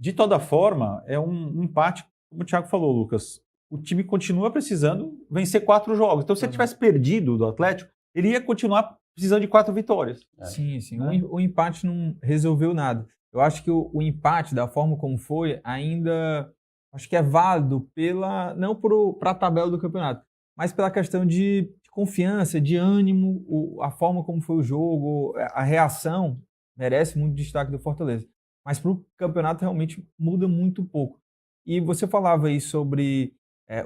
De toda forma, é um empate, como o Thiago falou, Lucas. O time continua precisando vencer 4 jogos. Então, se ele tivesse perdido do Atlético, ele ia continuar precisando de 4 vitórias. Sim, sim. Né? O empate não resolveu nada. Eu acho que o empate, da forma como foi, ainda acho que é válido não para a tabela do campeonato, mas pela questão de confiança, de ânimo, a forma como foi o jogo, a reação merece muito destaque do Fortaleza. Mas para o campeonato realmente muda muito pouco. E você falava aí sobre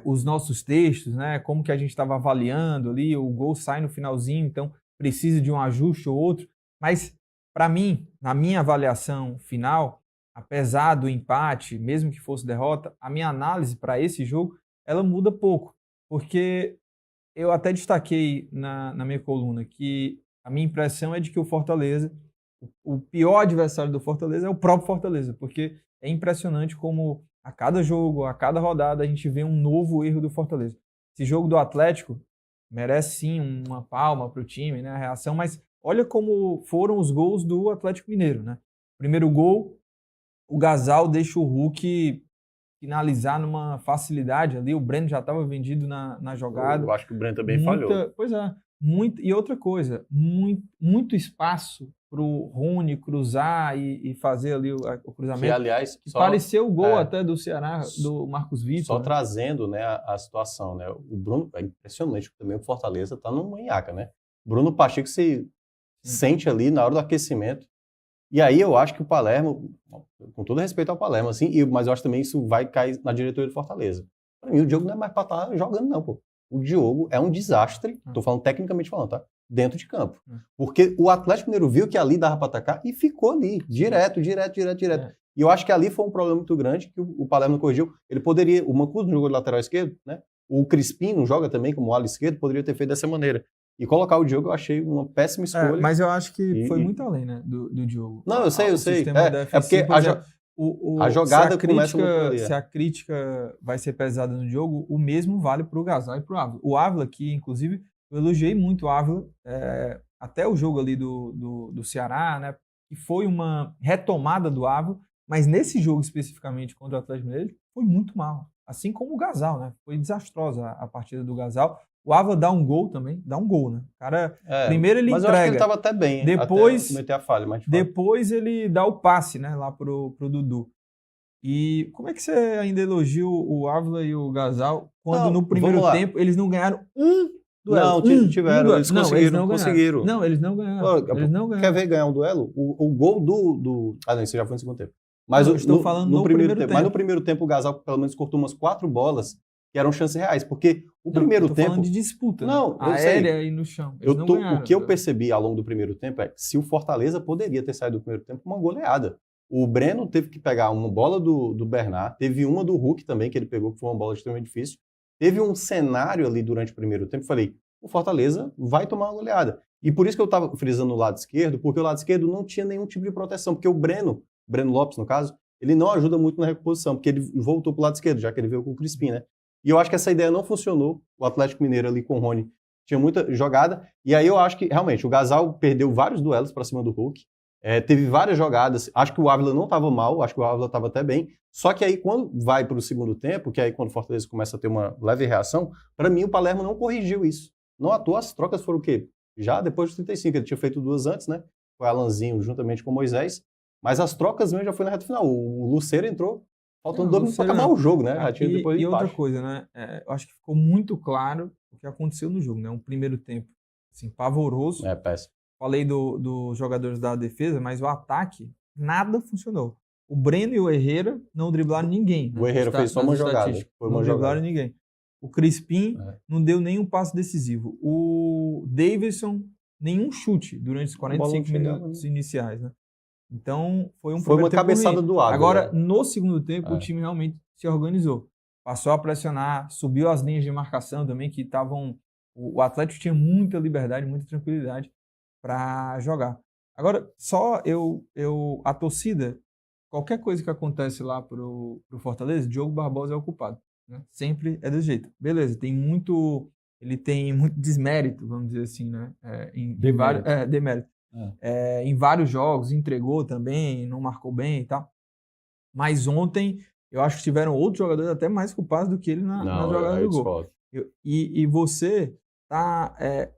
os nossos textos, né? Como que a gente estava avaliando ali, o gol sai no finalzinho, então precisa de um ajuste ou outro. Mas, para mim, na minha avaliação final, apesar do empate, mesmo que fosse derrota, a minha análise para esse jogo, ela muda pouco. Porque eu até destaquei na minha coluna que a minha impressão é de que o Fortaleza, o pior adversário do Fortaleza é o próprio Fortaleza, porque é impressionante como a cada jogo, a cada rodada, a gente vê um novo erro do Fortaleza. Esse jogo do Atlético merece sim uma palma para o time, né, a reação, mas olha como foram os gols do Atlético Mineiro, né? Primeiro gol, o Gasal deixa o Hulk finalizar numa facilidade ali, o Breno já estava vendido na jogada. Eu acho que o Breno também falhou. Pois é, e outra coisa, muito espaço para o Rony cruzar e fazer ali o cruzamento. Que, aliás, pareceu o gol até do Ceará, do Marcos Vitor. Só trazendo, né, a situação, né? O Bruno, é impressionante também, o Fortaleza está numa manhaca, né? Bruno Pacheco se sente ali na hora do aquecimento. E aí eu acho que o Palermo, com todo respeito ao Palermo, assim, mas eu acho também isso vai cair na diretoria do Fortaleza. Para mim, o Diogo não é mais para estar jogando, não, pô. O Diogo é um desastre, tô falando tecnicamente falando, tá? Dentro de campo. Porque o Atlético Mineiro viu que ali dava para atacar e ficou ali, direto. E eu acho que ali foi um problema muito grande que o Palermo não corrigiu. Ele poderia, o Mancuso não jogou de lateral esquerdo, né? O Crispim não joga também como ala esquerdo, poderia ter feito dessa maneira. E colocar o Diogo eu achei uma péssima escolha. Mas eu acho que foi muito além, né, do Diogo. Não, eu sei. É porque a jogada começa muito ali. Se a crítica vai ser pesada no Diogo, o mesmo vale para o Gasal e para o Ávila. O Ávila, que inclusive eu elogiei muito o Ávila, até o jogo ali do Ceará, né, que foi uma retomada do Ávila, mas nesse jogo especificamente contra o Atlético Mineiro, foi muito mal. Assim como o Gasal, né? Foi desastrosa a partida do Gasal. O Ávila dá um gol também, né? O cara, primeiro ele mas entrega. Mas eu acho que ele estava até bem, depois, até cometer a falha. Mas depois ele dá o passe, né, lá pro Dudu. E como é que você ainda elogia o Ávila e o Gasal quando no primeiro tempo eles não ganharam um duelo? Não, tiveram, eles conseguiram. Não, eles não ganharam. Quer ver ganhar um duelo? O gol do... Ah, não, isso já foi no segundo tempo. Mas eu estou falando no primeiro tempo. Mas no primeiro tempo o Gasal pelo menos cortou umas 4 bolas que eram chances reais, porque o primeiro tempo... falando de disputa, não, aérea e no chão. O que eu percebi ao longo do primeiro tempo é que se o Fortaleza poderia ter saído do primeiro tempo com uma goleada. O Breno teve que pegar uma bola do Bernard, teve uma do Hulk também que ele pegou, que foi uma bola extremamente difícil. Teve um cenário ali durante o primeiro tempo, falei, o Fortaleza vai tomar uma goleada. E por isso que eu estava frisando o lado esquerdo, porque o lado esquerdo não tinha nenhum tipo de proteção, porque o Breno Lopes, no caso, ele não ajuda muito na reposição, porque ele voltou para o lado esquerdo, já que ele veio com o Crispim, né? E eu acho que essa ideia não funcionou. O Atlético Mineiro ali com o Rony tinha muita jogada. E aí eu acho que, realmente, o Gasal perdeu vários duelos para cima do Hulk. Teve várias jogadas. Acho que o Ávila não estava mal, acho que o Ávila estava até bem. Só que aí, quando vai para o segundo tempo, que aí quando o Fortaleza começa a ter uma leve reação, para mim o Palermo não corrigiu isso. Não à toa, as trocas foram o quê? Já depois dos 35, ele tinha feito 2 antes, né? Foi Alanzinho juntamente com o Moisés. Mas as trocas mesmo já foi na reta final. O Lucero entrou faltando 2 minutos para acabar o jogo, né? E outra coisa, né? Eu acho que ficou muito claro o que aconteceu no jogo, né? Um primeiro tempo, assim, pavoroso. Péssimo. Falei dos jogadores da defesa, mas o ataque, nada funcionou. O Breno e o Herrera não driblaram ninguém. O Herrera fez só uma jogada. Não driblaram ninguém. O Crispim não deu nenhum passe decisivo. O Davidson, nenhum chute durante os 45 minutos iniciais, né? Então, foi uma cabeçada do Ávila. Agora, no segundo tempo, o time realmente se organizou. Passou a pressionar, subiu as linhas de marcação também, que estavam... O Atlético tinha muita liberdade, muita tranquilidade para jogar. Agora, só a torcida, qualquer coisa que acontece lá pro Fortaleza, Diogo Barbosa é o culpado. Né? Sempre é desse jeito. Beleza, ele tem muito desmérito, vamos dizer assim, né? Demérito. Em vários jogos, entregou também, não marcou bem e tal. Mas ontem, eu acho que tiveram outros jogadores até mais culpados do que ele na jogada do gol. discordo. E você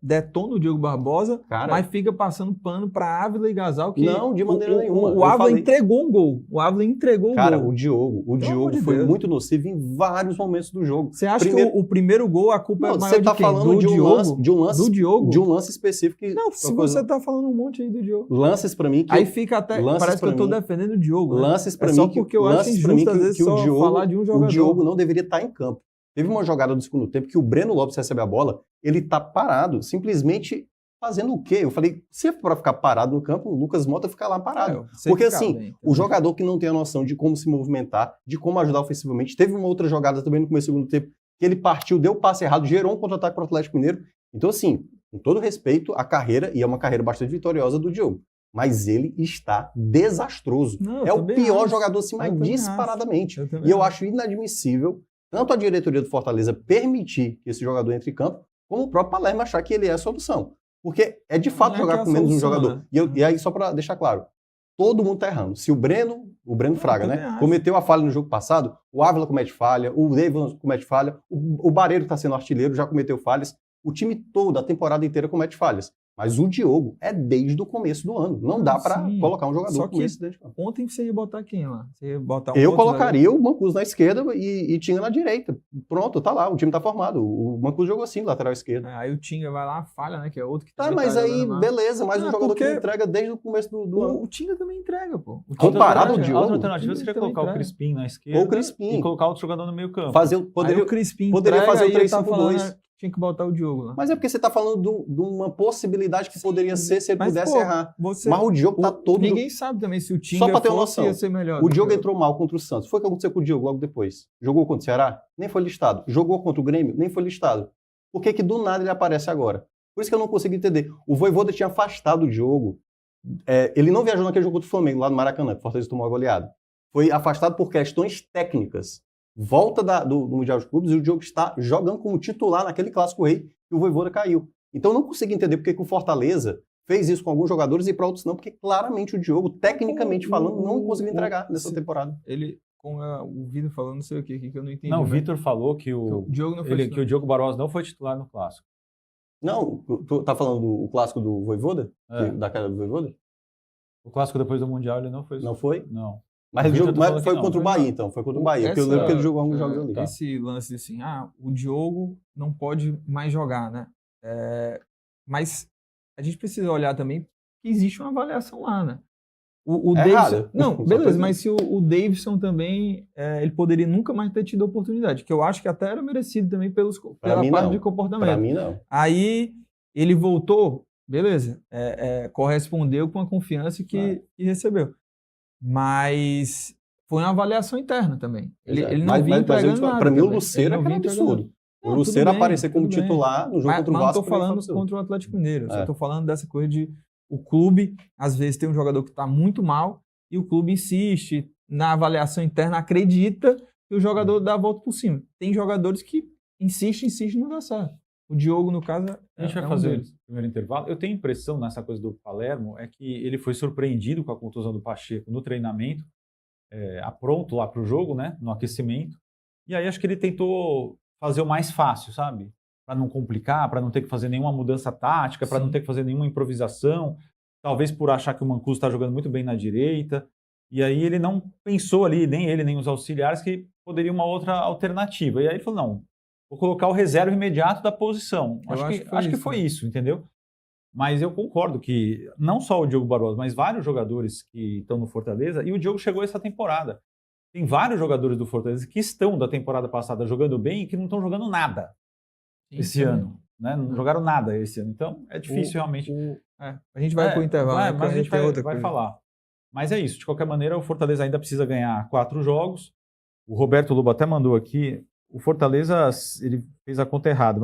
detona o Diogo Barbosa, Cara, mas fica passando pano para Ávila e Gasal, que não, de maneira nenhuma. O Eu Ávila falei. entregou um gol. O Ávila entregou Cara, o gol. o Diogo de foi Deus. muito nocivo em vários momentos do jogo. Você acha que o primeiro gol, a culpa é maior você tá de quem? falando Do de um Diogo? lance, de um lance, Do Diogo? de um lance específico. Não, se você tá falando um monte aí do Diogo. Lances pra mim que Aí fica até, parece que eu tô defendendo o Diogo, né? Lances pra só mim porque eu acho injusto às vezes que só falar de um jogador. O Diogo não deveria estar em campo. Teve uma jogada do segundo tempo que o Breno Lopes recebe a bola, ele tá parado, simplesmente fazendo o quê? Eu falei, se é para ficar parado no campo, o Lucas Mota fica lá parado. Porque assim, o jogador que não tem a noção de como se movimentar, de como ajudar ofensivamente, teve uma outra jogada também no começo do segundo tempo, que ele partiu, deu o passe errado, gerou um contra-ataque para o Atlético Mineiro. Então assim, com todo respeito, a carreira, e é uma carreira bastante vitoriosa do Diogo, mas ele está desastroso. É o pior jogador, assim, mais disparadamente. E eu acho inadmissível tanto a diretoria do Fortaleza permitir que esse jogador entre em campo, como o próprio Palermo achar que ele é a solução. Porque é de fato jogar com menos um jogador. Né? E aí, só para deixar claro, todo mundo tá errando. Se o Breno Fraga, né, cometeu a falha no jogo passado, o Ávila comete falha, o David comete falha, o Barreiro que está sendo artilheiro já cometeu falhas, o time todo, a temporada inteira comete falhas. Mas o Diogo é desde o começo do ano. Não dá para colocar um jogador com esse dentro de campo. Ontem você ia botar quem lá? Você ia botar eu colocaria o Mancuso na esquerda e Tinga na direita. Pronto, tá lá, o time tá formado. O Mancuso jogou assim, lateral esquerdo. Aí o Tinga vai lá, falha, né? Que é outro que mas aí, beleza, mais um jogador que entrega desde o começo do ano. O Tinga também entrega, pô. Comparado ao Diogo. A alternativa seria colocar o Crispim na esquerda. Ou o Crispim. E colocar outro jogador no meio campo. Poderia o Crispim poderia fazer o 3-5-2. Tinha que botar o Diogo lá. Mas é porque você tá falando de uma possibilidade que poderia ser se ele pudesse errar. Mas o Diogo tá todo... Ninguém sabe também se o Tinga Só pra ter uma noção, ia ser melhor. O Diogo entrou mal contra o Santos. Foi o que aconteceu com o Diogo logo depois. Jogou contra o Ceará? Nem foi listado. Jogou contra o Grêmio? Nem foi listado. Por que do nada ele aparece agora? Por isso que eu não consigo entender. O Vojvoda tinha afastado o Diogo. Ele não viajou naquele jogo contra o Flamengo, lá no Maracanã, que o Fortaleza tomou a goleada. Foi afastado por questões técnicas. Volta do Mundial de Clubes e o Diogo está jogando como titular naquele Clássico Rei que o Vojvoda caiu. Então eu não consigo entender porque que o Fortaleza fez isso com alguns jogadores e para outros não, porque claramente o Diogo, tecnicamente falando, não conseguiu entregar nessa temporada. Ele, com o Vitor falando, não sei o que eu não entendi. Não, o Vitor falou que o Diogo Barbosa não foi titular no Clássico. Não, tu tá falando do Clássico do Vojvoda? Da cara do Vojvoda? O Clássico depois do Mundial ele não foi. Não foi? Não. Mas foi contra o Bahia, então. Foi contra o Bahia. Porque eu lembro que ele jogou alguns jogos ali. Esse lance assim, o Diogo não pode mais jogar, né? Mas a gente precisa olhar também que existe uma avaliação lá, né? O Davidson... Não, beleza, mas se o Davidson também, ele poderia nunca mais ter tido oportunidade, que eu acho que até era merecido também pela parte de comportamento. Pra mim, não. Aí ele voltou, beleza, correspondeu com a confiança que recebeu. Mas foi uma avaliação interna também. Ele não vinha entregando nada. Para mim, o Lucero é aquele absurdo. O Lucero aparecer como titular no jogo contra o Vasco. Mas não estou falando contra o Atlético Mineiro. Só estou falando dessa coisa de o clube, às vezes, tem um jogador que está muito mal e o clube insiste na avaliação interna, acredita que o jogador dá a volta por cima. Tem jogadores que insistem e não dá certo. O Diogo, no caso, a gente vai fazer o primeiro intervalo. Eu tenho a impressão nessa coisa do Palermo é que ele foi surpreendido com a contusão do Pacheco no treinamento, apronto lá para o jogo, né, no aquecimento. E aí acho que ele tentou fazer o mais fácil, sabe? Para não complicar, para não ter que fazer nenhuma mudança tática, para não ter que fazer nenhuma improvisação. Talvez por achar que o Mancuso está jogando muito bem na direita. E aí ele não pensou ali, nem ele, nem os auxiliares, que poderia uma outra alternativa. E aí ele falou, não, vou colocar o reserva imediato da posição. Acho que foi isso, entendeu? Mas eu concordo que não só o Diogo Barbosa, mas vários jogadores que estão no Fortaleza, e o Diogo chegou essa temporada. Tem vários jogadores do Fortaleza que estão da temporada passada jogando bem e que não estão jogando nada esse ano. Né? Não jogaram nada esse ano. Então é difícil realmente. A gente vai para o intervalo. Mas a gente vai falar. Mas é isso. De qualquer maneira, o Fortaleza ainda precisa ganhar 4 jogos. O Roberto Lobo até mandou aqui. O Fortaleza, ele fez a conta errada.